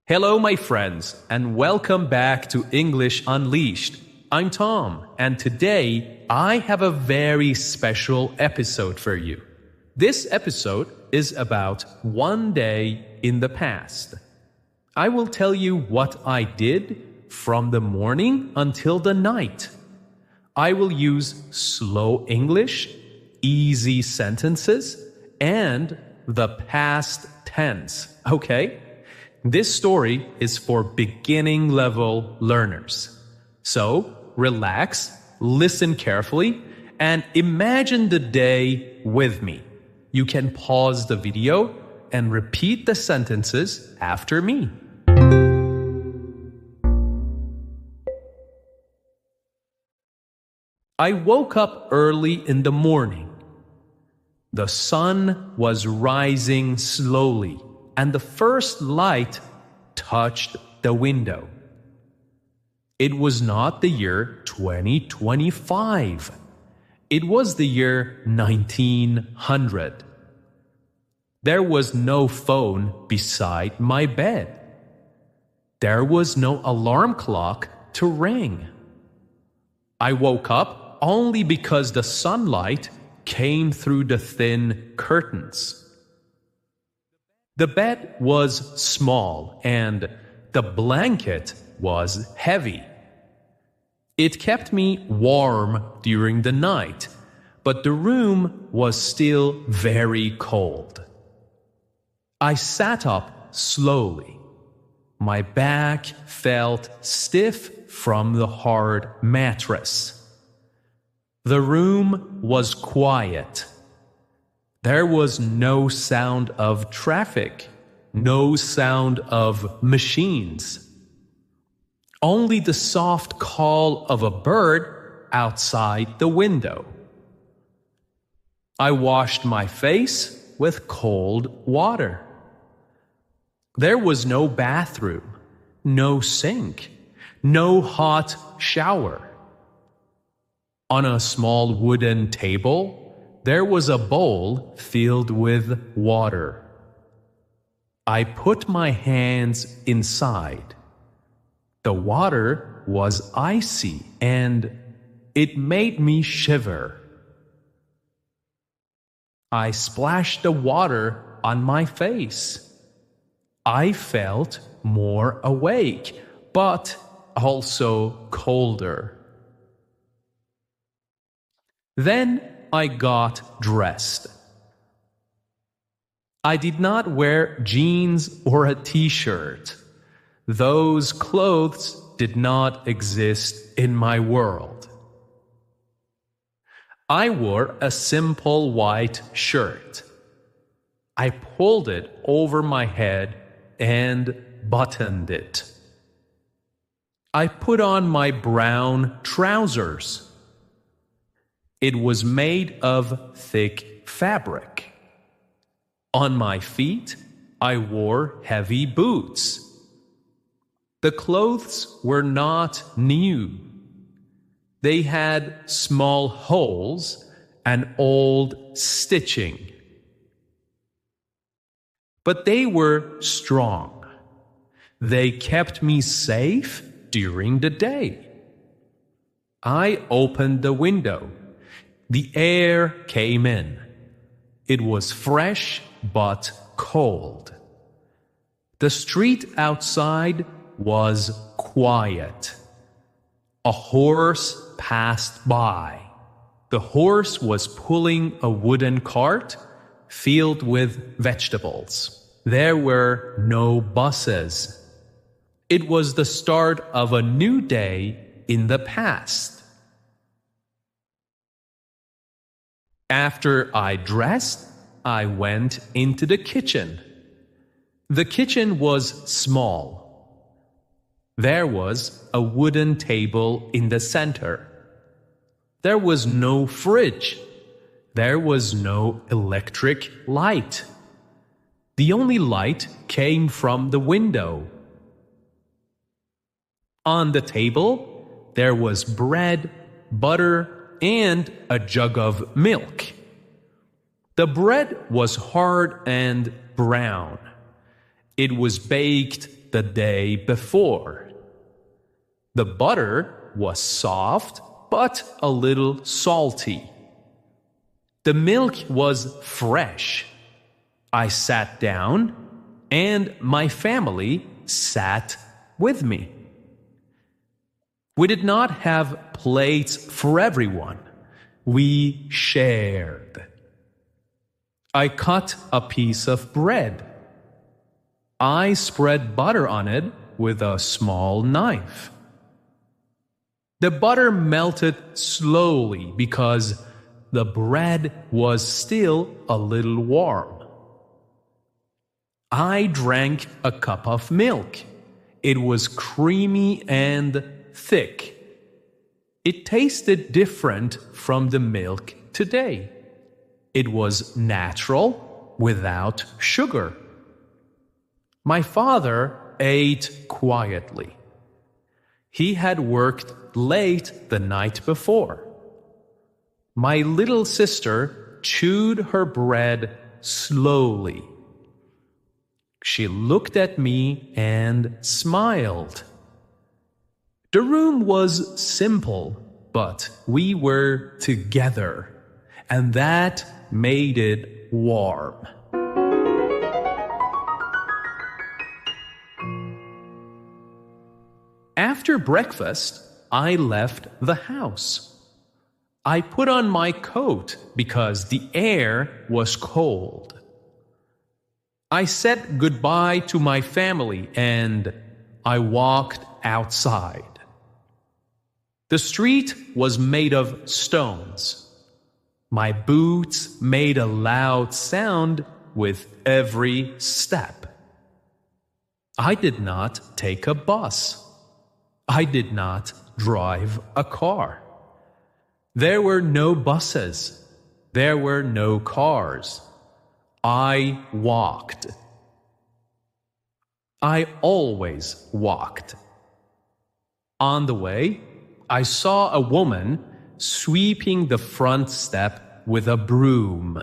Hello, my friends, and welcome back to English Unleashed. I'm Tom, and today I have a very special episode for you. This episode is about one day in the past. I will tell you what I did from the morning until the night. I will use slow English, easy sentences, and the past tense, okay? This story is for beginning level learners. So, relax, listen carefully, and imagine the day with me. You can pause the video and repeat the sentences after me. I woke up early in the morning. The sun was rising slowly, and the first light touched the window. It was not the year 2025. It was the year 1900. There was no phone beside my bed. There was no alarm clock to ring. I woke up only because the sunlight came through the thin curtains. The bed was small and the blanket was heavy. It kept me warm during the night, but the room was still very cold. I sat up slowly. My back felt stiff from the hard mattress. The room was quiet. There was no sound of traffic, no sound of machines. Only the soft call of a bird outside the window. I washed my face with cold water. There was no bathroom, no sink, no hot shower. On a small wooden table, there was a bowl filled with water. I put my hands inside. The water was icy and it made me shiver. I splashed the water on my face. I felt more awake, but also colder. Then I got dressed. I did not wear jeans or a t-shirt. Those clothes did not exist in my world. I wore a simple white shirt. I pulled it over my head and buttoned it. I put on my brown trousers. It was made of thick fabric. On my feet, I wore heavy boots. The clothes were not new. They had small holes and old stitching. But they were strong. They kept me safe during the day. I opened the window. The air came in. It was fresh but cold. The street outside was quiet. A horse passed by. The horse was pulling a wooden cart filled with vegetables. There were no buses. It was the start of a new day in the past. After I dressed, I went into the kitchen. The kitchen was small. There was a wooden table in the center. There was no fridge. There was no electric light. The only light came from the window. On the table, there was bread, butter, and a jug of milk. The bread was hard and brown. It was baked the day before. The butter was soft but a little salty. The milk was fresh. I sat down, and my family sat with me. We did not have plates for everyone. We shared. I cut a piece of bread. I spread butter on it with a small knife. The butter melted slowly because the bread was still a little warm. I drank a cup of milk. It was creamy and thick. It tasted different from the milk today. It was natural, without sugar. My father ate quietly. He had worked late the night before. My little sister chewed her bread slowly. She looked at me and smiled. The room was simple, but we were together, and that made it warm. After breakfast, I left the house. I put on my coat because the air was cold. I said goodbye to my family and I walked outside. The street was made of stones. My boots made a loud sound with every step. I did not take a bus. I did not drive a car. There were no buses. There were no cars. I walked. I always walked. On the way, I saw a woman sweeping the front step with a broom.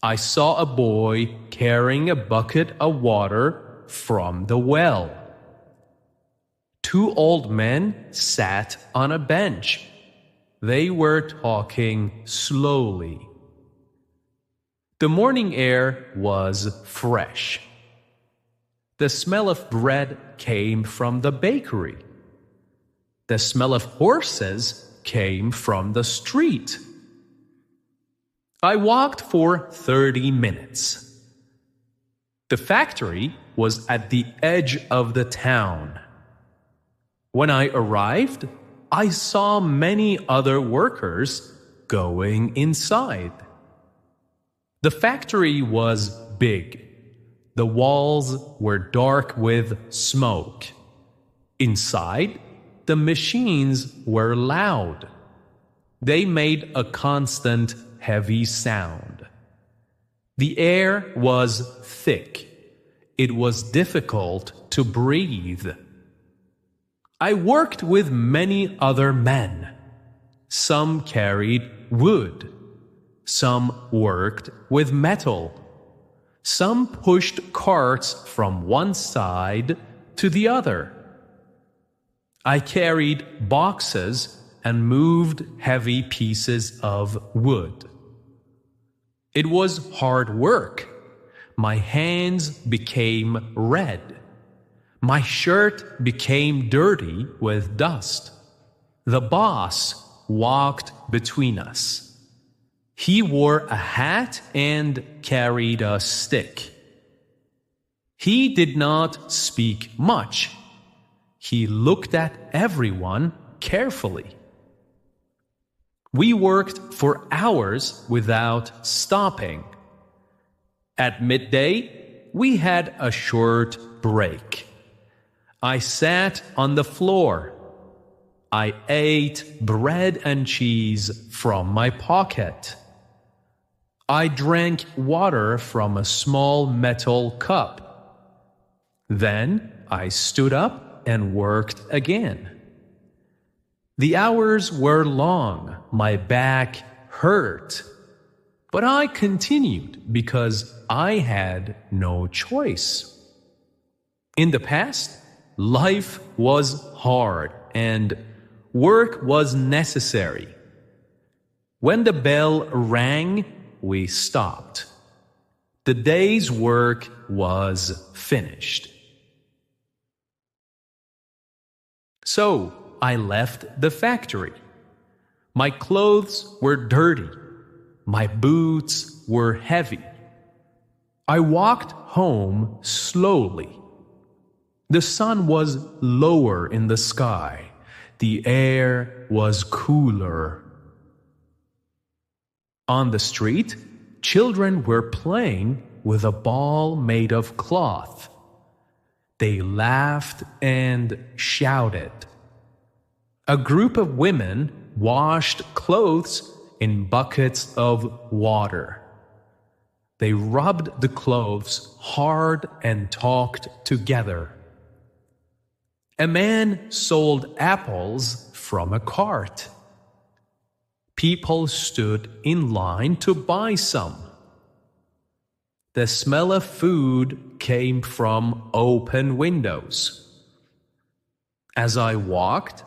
I saw a boy carrying a bucket of water from the well. Two old men sat on a bench. They were talking slowly. The morning air was fresh. The smell of bread came from the bakery. The smell of horses came from the street. I walked for 30 minutes. The factory was at the edge of the town. When I arrived, I saw many other workers going inside. The factory was big. The walls were dark with smoke. Inside, the machines were loud. They made a constant, heavy sound. The air was thick. It was difficult to breathe. I worked with many other men. Some carried wood. Some worked with metal. Some pushed carts from one side to the other. I carried boxes and moved heavy pieces of wood. It was hard work. My hands became red. My shirt became dirty with dust. The boss walked between us. He wore a hat and carried a stick. He did not speak much. He looked at everyone carefully. We worked for hours without stopping. At midday, we had a short break. I sat on the floor. I ate bread and cheese from my pocket. I drank water from a small metal cup. Then I stood up and worked again. The hours were long. My back hurt. But I continued because I had no choice. In the past, life was hard and work was necessary. When the bell rang, we stopped. The day's work was finished. So I left the factory. My clothes were dirty. My boots were heavy. I walked home slowly. The sun was lower in the sky. The air was cooler. On the street, children were playing with a ball made of cloth. They laughed and shouted. A group of women washed clothes in buckets of water. They rubbed the clothes hard and talked together. A man sold apples from a cart. People stood in line to buy some. The smell of food came from open windows. As I walked,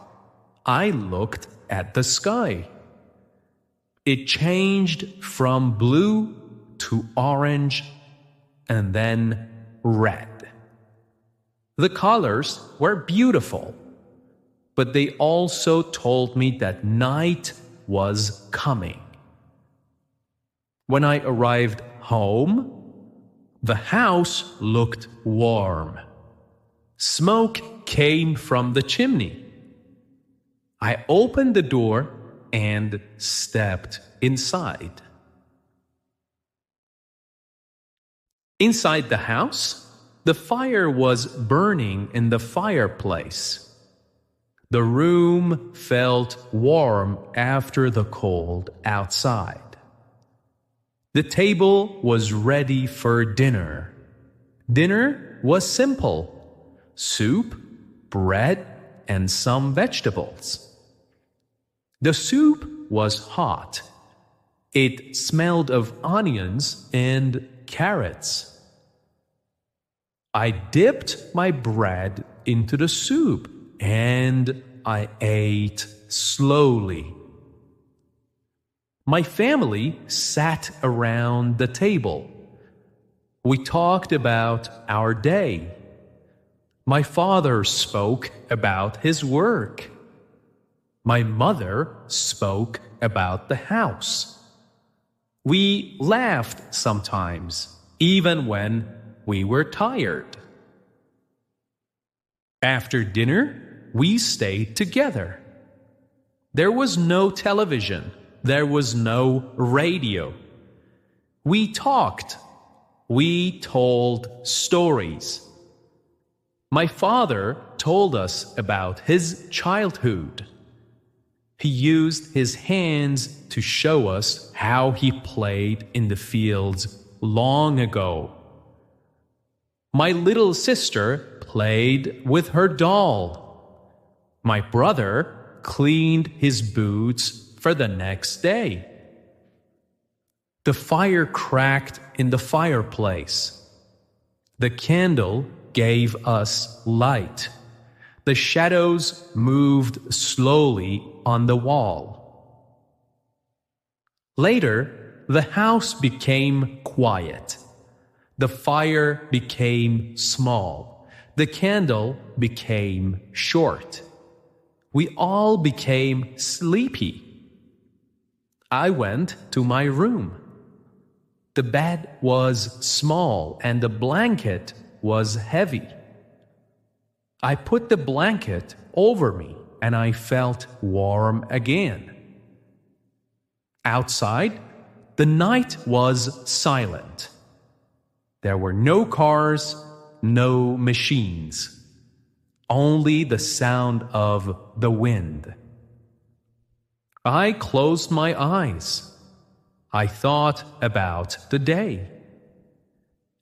I looked at the sky. It changed from blue to orange and then red. The colors were beautiful, but they also told me that night was coming. When I arrived home, the house looked warm. Smoke came from the chimney. I opened the door and stepped inside. Inside the house, the fire was burning in the fireplace. The room felt warm after the cold outside. The table was ready for dinner. Dinner was simple: soup, bread, and some vegetables. The soup was hot. It smelled of onions and carrots. I dipped my bread into the soup and I ate slowly. My family sat around the table. We talked about our day. My father spoke about his work. My mother spoke about the house. We laughed sometimes, even when we were tired. After dinner, we stayed together. There was no television. There was no radio. We talked. We told stories. My father told us about his childhood. He used his hands to show us how he played in the fields long ago. My little sister played with her doll. My brother cleaned his boots for the next day. The fire cracked in the fireplace. The candle gave us light. The shadows moved slowly on the wall. Later, the house became quiet. The fire became small. The candle became short. We all became sleepy. I went to my room. The bed was small and the blanket was heavy. I put the blanket over me and I felt warm again. Outside, the night was silent. There were no cars, no machines, only the sound of the wind. I closed my eyes. I thought about the day.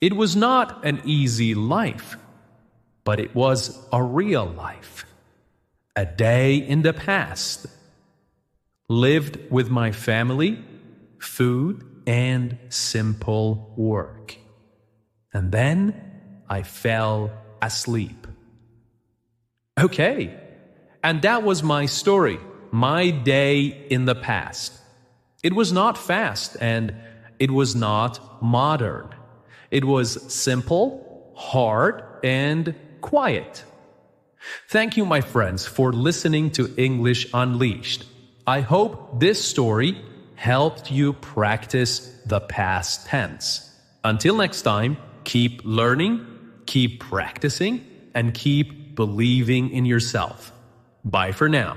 It was not an easy life, but it was a real life. A day in the past. Lived with my family, food, and simple work. And then I fell asleep. Okay, and that was my story, my day in the past. It was not fast and it was not modern. It was simple, hard, and quiet. Thank you, my friends, for listening to English Unleashed. I hope this story helped you practice the past tense. Until next time, keep learning, keep practicing, and keep believing in yourself. Bye for now.